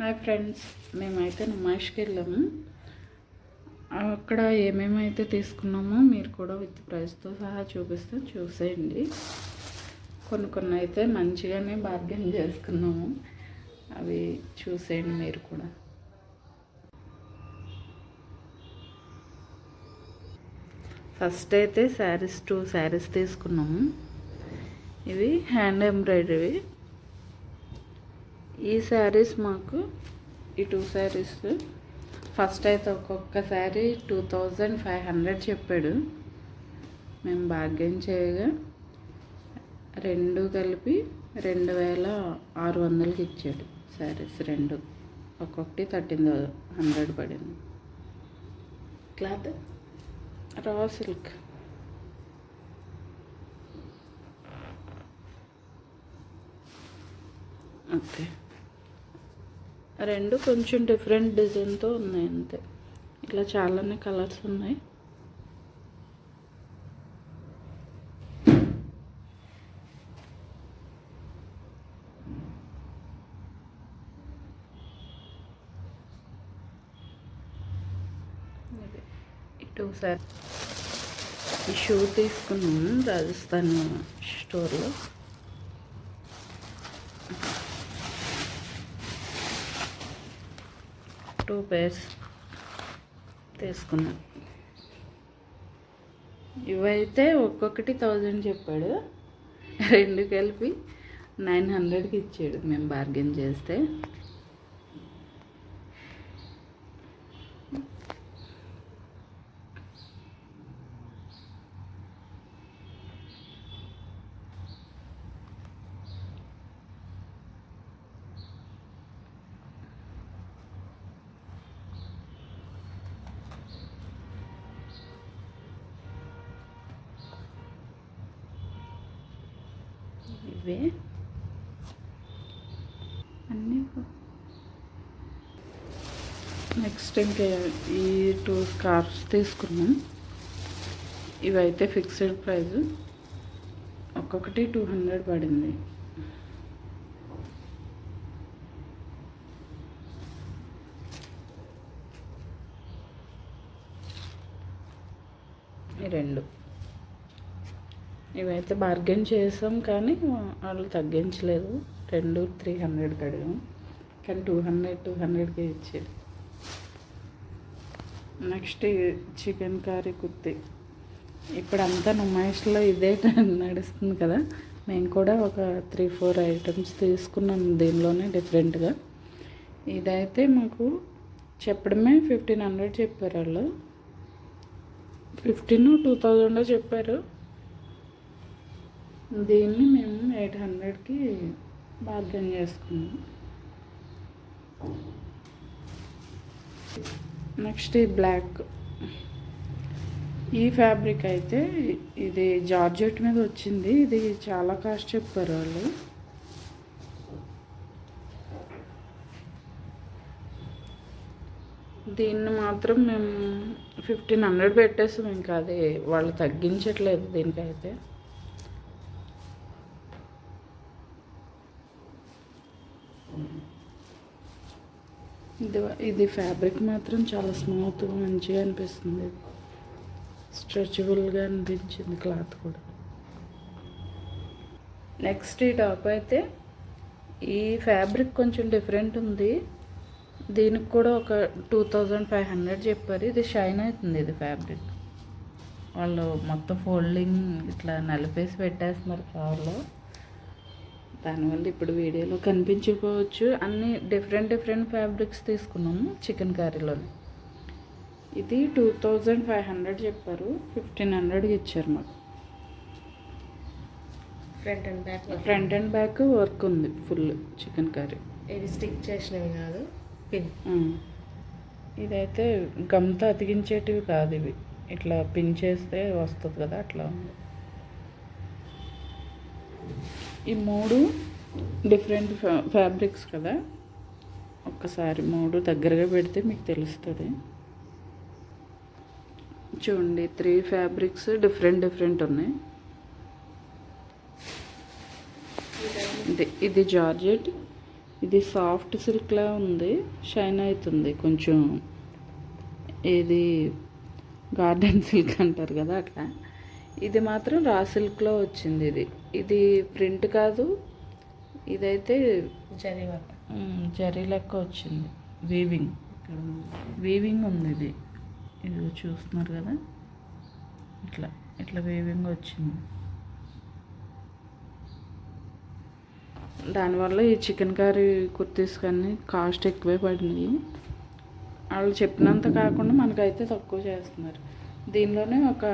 Hi friends, మేమైతే నుమాయిష్కి వెళ్ళాము. అక్కడ ఏమేమైతే తీసుకున్నామో మీరు కూడా విత్ ప్రైస్తో సహా చూసేయండి. కొన్ని అయితే మంచిగానే బార్గెన్ చేసుకున్నాము, అవి చూసేయండి మీరు కూడా. ఫస్ట్ అయితే టూ శారీస్ తీసుకున్నాము. ఇవి హ్యాండ్ ఎంబ్రాయిడరీ. ఈ శారీస్ మాకు ఈ 2 శారీస్ ఫస్ట్ అయితే ఒక్కొక్క శారీ 2500 చెప్పాడు. మేము బార్గెన్ చేయగా 2 కలిపి 2600కి ఇచ్చాడు. శారీస్ 2 ఒక్కొక్కటి 1300 పడింది. Cloth raw silk. ఓకే, 2 కొంచెం డిఫరెంట్ డిజైన్తో ఉన్నాయి అంతే. ఇట్లా చాలానే కలర్స్ ఉన్నాయి. ఇటు సార్ ఈ షూ తీసుకున్నాము రాజస్థాన్ స్టోర్లో. టూ పేర్స్ తీసుకున్నాం. ఇవైతే ఒక్కొక్కటి 1000 చెప్పాడు, 2 కలిపి 900కి ఇచ్చాడు మేము బార్గెన్ చేస్తే. ఇవే అన్నీ. నెక్స్ట్ ఇంకా ఈ 2 స్కార్ఫ్స్ తీసుకున్నాం. ఇవైతే ఫిక్స్డ్ ప్రైస్, ఒక్కొక్కటి 200 పడింది. ఈ 2 ఇవైతే బార్గెన్ చేసాం కానీ వాళ్ళు తగ్గించలేదు. 2 300 అడిగాం కానీ 200కే ఇచ్చాడు. Next chicken curry kurti. ఇప్పుడంతా నుమాయిష్లో ఇదే నడుస్తుంది కదా, మేము కూడా ఒక 3-4 ఐటమ్స్ తీసుకున్నాం దీనిలోనే డిఫరెంట్గా. ఇదైతే మాకు చెప్పడమే 1500 చెప్పారు వాళ్ళు. 2000 చెప్పారు. దీన్ని మేము 800కి బార్గెన్ చేసుకున్నాం. నెక్స్ట్ ఈ బ్లాక్. ఈ ఫ్యాబ్రిక్ అయితే ఇది జార్జెట్ మీద వచ్చింది. ఇది చాలా కాస్ట్ చెప్పారు వాళ్ళు. దీన్ని మాత్రం మేము 1500 పెట్టేస్తాం. ఇంకా అది వాళ్ళు తగ్గించట్లేదు దీనికైతే. ఇది ఫ్యాబ్రిక్ మాత్రం చాలా స్మూత్గా మంచిగా అనిపిస్తుంది. స్ట్రెచబుల్గా అనిపించింది క్లాత్ కూడా. నెక్స్ట్ ఈ టాప్ అయితే ఈ ఫ్యాబ్రిక్ కొంచెం డిఫరెంట్ ఉంది. దీనికి కూడా ఒక 2500 చెప్పారు. ఇది షైన్ అవుతుంది. ఇది ఫ్యాబ్రిక్ వాళ్ళు మొత్తం ఫోల్డింగ్ ఇట్లా నలిపేసి పెట్టేస్తున్నారు కవర్లో. దానివల్ల ఇప్పుడు వీడియోలో కనిపించకపోవచ్చు. అన్నీ డిఫరెంట్ ఫ్యాబ్రిక్స్ తీసుకున్నాము చికెన్ కర్రీలోని. ఇది 2500 చెప్పారు, 1500కి ఇచ్చారు మాకు. ఫ్రంట్ అండ్ బ్యాక్ వర్క్ ఉంది ఫుల్ చికెన్ కర్రీ. ఇది స్టిక్ చేసినవి కాదు, పిన్. ఇదైతే గమ్తో అతికించేటివి కాదు, ఇవి ఇట్లా పిన్ చేస్తే వస్తుంది కదా, అట్లా ఉంది. ఈ 3 డిఫరెంట్ ఫ్యాబ్రిక్స్ కదా, ఒక్కసారి 3 దగ్గరగా పెడితే మీకు తెలుస్తుంది. చూడండి 3 ఫ్యాబ్రిక్స్ డిఫరెంట్ ఉన్నాయి. ఇది జార్జెట్, ఇది సాఫ్ట్ సిల్క్లా ఉంది, షైన్ అవుతుంది కొంచెం. ఇది గార్డెన్ సిల్క్ అంటారు కదా అట్లా. ఇది మాత్రం రా సిల్క్లో వచ్చింది. ఇది ఇది ప్రింట్ కాదు, ఇదైతే జరీ వర్క్. జరీ లెక్క వచ్చింది. వీవింగ్ వీవింగ్ ఉంది. ఇది చూస్తున్నారు కదా, ఇట్లా ఇట్లా వీవింగ్ వచ్చింది. దానివల్ల ఈ చికెన్ కర్రీ కుర్తీస్ కానీ కాస్ట్ ఎక్కువే పడినాయి. వాళ్ళు చెప్పినంత కాకుండా మనకైతే తక్కువ చేస్తున్నారు. దీనిలోనే ఒక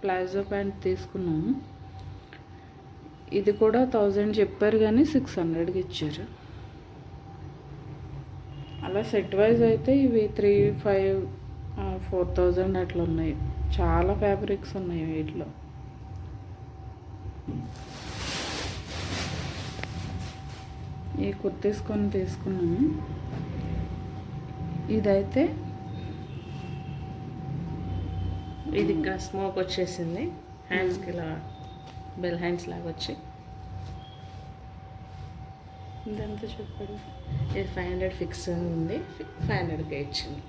ప్లాజో ప్యాంట్ తీసుకున్నాము. ఇది కూడా 1000 చెప్పారు కానీ 600కి ఇచ్చారు. అలా సెట్ వైజ్ అయితే ఇవి 3,500, 4,000 అట్లా ఉన్నాయి. చాలా ఫ్యాబ్రిక్స్ ఉన్నాయి వీటిలో. ఈ కుర్తీస్ కొన్ని తీసుకున్నాము. ఇదైతే ఇది ఇక్కడ స్మోక్ వచ్చేసింది, హ్యాండ్స్కి ఇలా బెల్ హ్యాండ్స్ లాగా వచ్చి. ఇదంతా చెప్పాడు. ఇది 500 ఫిక్స్ ఉంది, 500కే ఇచ్చింది.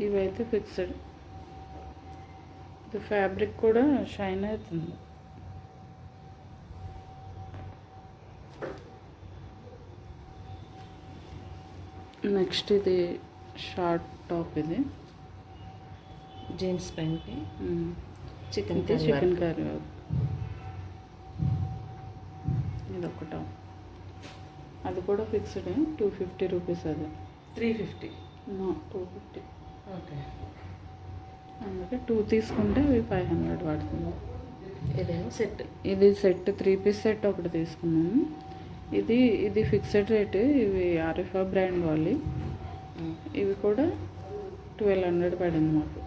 ఇవైతే ఫిక్స్డ్. ఇది ఫ్యాబ్రిక్ కూడా షైన్ అవుతుంది. నెక్స్ట్ ఇది షార్ట్ టాప్. ఇది జీన్స్ ప్యాంట్కి చికెన్ కర్రీ. ఇది ఒక టాప్, అది కూడా ఫిక్స్డ్. 250 రూపీస్. అది 350. 250. ఓకే. అందుకే 2 తీసుకుంటే అవి 500 పడుతుంది. ఇదేమో సెట్. ఇది సెట్ 3 పీస్ సెట్ ఒకటి తీసుకున్నాము. ఇది ఫిక్స్డ్ రేట్. ఇవి ఆరిఫా బ్రాండ్ వాళ్ళు. ఇవి కూడా 1200 పడింది మాకు.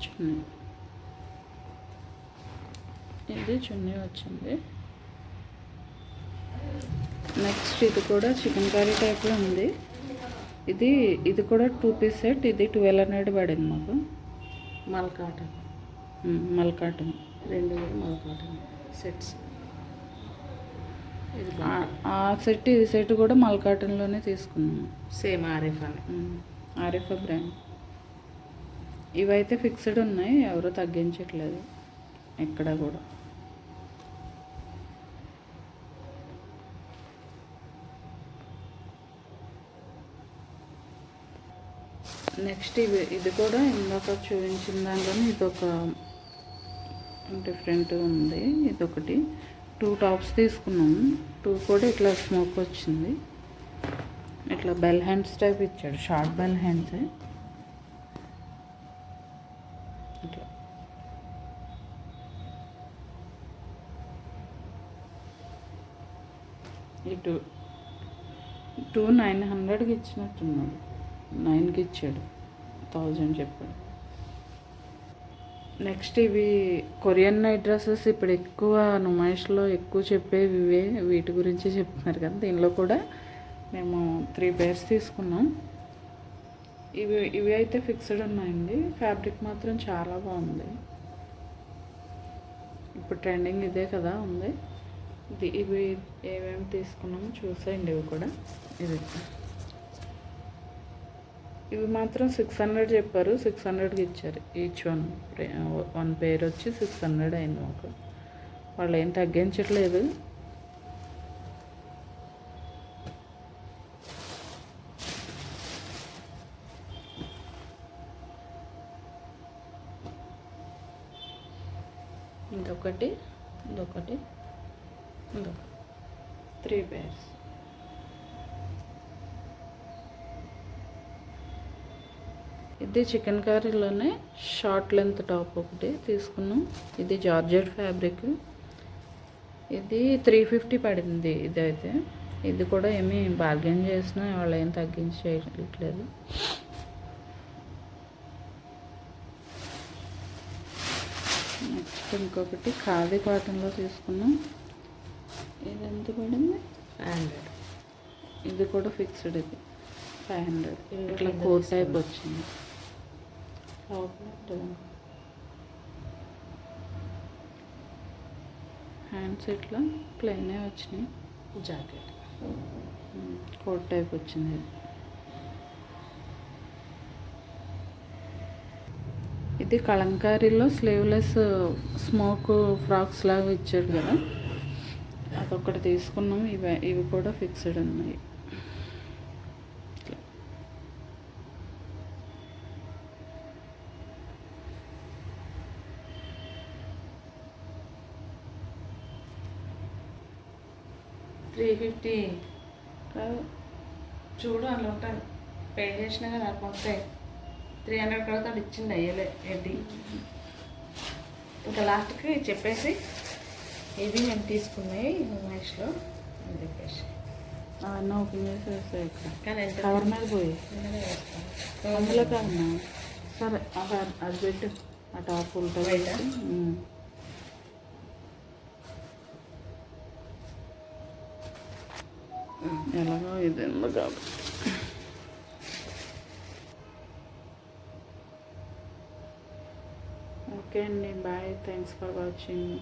చున్నీ, ఇది చున్నీ వచ్చింది. నెక్స్ట్ ఇది కూడా చికెన్ కర్రీ టైప్లో ఉంది. ఇది కూడా 2 పీస్ సెట్. ఇది 1200 పడింది మాకు. మల్ కాటన్. మల్ కాటన్. 2 మల్ కాటన్ సెట్స్. ఇది ఆ సెట్ ఈ సెట్ కూడా మల్ కాటన్లోనే తీసుకున్నాము. సేమ్ ఆరిఫా. ఆరిఫా బ్రాండ్. ఇవైతే ఫిక్స్డ్ ఉన్నాయి, ఎవరు తగ్గించట్లేదు ఎక్కడ కూడా. నెక్స్ట్ ఇది కూడా ఇందాక చూపించిన దాంట్లోనే ఇదొక డిఫరెంట్ ఉంది. ఇదొకటి 2 టాప్స్ తీసుకున్నాము. 2 కూడా ఇట్లా స్మోక్ వచ్చింది. ఇట్లా బెల్ హ్యాండ్స్ టైప్ ఇచ్చాడు, షార్ట్ బెల్ హ్యాండ్స్. ఇట్లా ఈ 2 900కి ఇచ్చినట్టున్నాడు. 9కి ఇచ్చాడు, 1000 చెప్పాడు. నెక్స్ట్ ఇవి కొరియన్ నైట్ డ్రెస్సెస్. ఇప్పుడు ఎక్కువ నుమాయిష్లో ఎక్కువ చెప్పేవి ఇవే, వీటి గురించి చెప్తున్నారు కదా. దీనిలో కూడా మేము 3 పేర్స్ తీసుకున్నాం. ఇవి అయితే ఫిక్స్డ్ ఉన్నాయండి. ఫ్యాబ్రిక్ మాత్రం చాలా బాగుంది. ఇప్పుడు ట్రెండింగ్ ఇదే కదా ఉంది. ఇవి ఏమేమి తీసుకున్నామో చూసేయండి. ఇవి కూడా ఇవి మాత్రం 600 చెప్పారు, 600కి ఇచ్చారు. ఈచ్ వన్ పేర్ వచ్చి 600 అయింది మాకు. వాళ్ళు ఏం తగ్గించట్లేదు. ఇదొకటి, 3 పేర్స్. ఇది చికెన్ కర్రీలోనే షార్ట్ లెంత్ టాప్ ఒకటి తీసుకున్నాం. ఇది జార్జెట్ ఫ్యాబ్రిక్. ఇది 350 పడింది. ఇదైతే ఇది కూడా ఏమీ బార్గెన్ చేసినా వాళ్ళు ఏం తగ్గించి చేయట్లేదు. నెక్స్ట్ ఇంకొకటి ఖాదీ కాటన్లో తీసుకున్నాం. ఇది ఎంత పడింది? 500. ఇది కూడా ఫిక్స్డ్. ఇది 500. ఇవి ఇట్లా కింద కోట్ టైప్ తీసుకున్నాం. వచ్చింది. లోపల హ్యాండ్స్ ఇట్లా ప్లెయినే వచ్చినాయి. జాకెట్ కోట్ టైప్ వచ్చింది. ఇది కలంకారీలో స్లీవ్లెస్ స్మోక్ ఫ్రాక్స్ లాగా ఇచ్చారు కదా, అదొకటి తీసుకున్నాం. ఇవి కూడా ఫిక్స్డ్ ఉన్నాయి. $350 కాదు, చూడు అలా ఉంటాయి. పే చేసినా కదా నాకు వస్తాయి. 300 కడతాడు ఇచ్చింది అయ్యలే ఏంటి. ఇంకా లాస్ట్కి చెప్పేసి ఇది మేము తీసుకున్నాయి మ్యాచ్లో అని చెప్పేసి అవన్నీ ఓపెన్ చేసి వేస్తాయి ఇక్కడ. కానీ ఎంత కవర్ మీద పోయి చిన్నగానే వేస్తాను. అందులో కాదన్నా. సరే అది పెట్టు, ఆ టాప్ ఉల్టా బయట? ఎలాగో ఇది ఎందుకు కాదు. ఓకే అండి, బాయ్. Thanks for watching.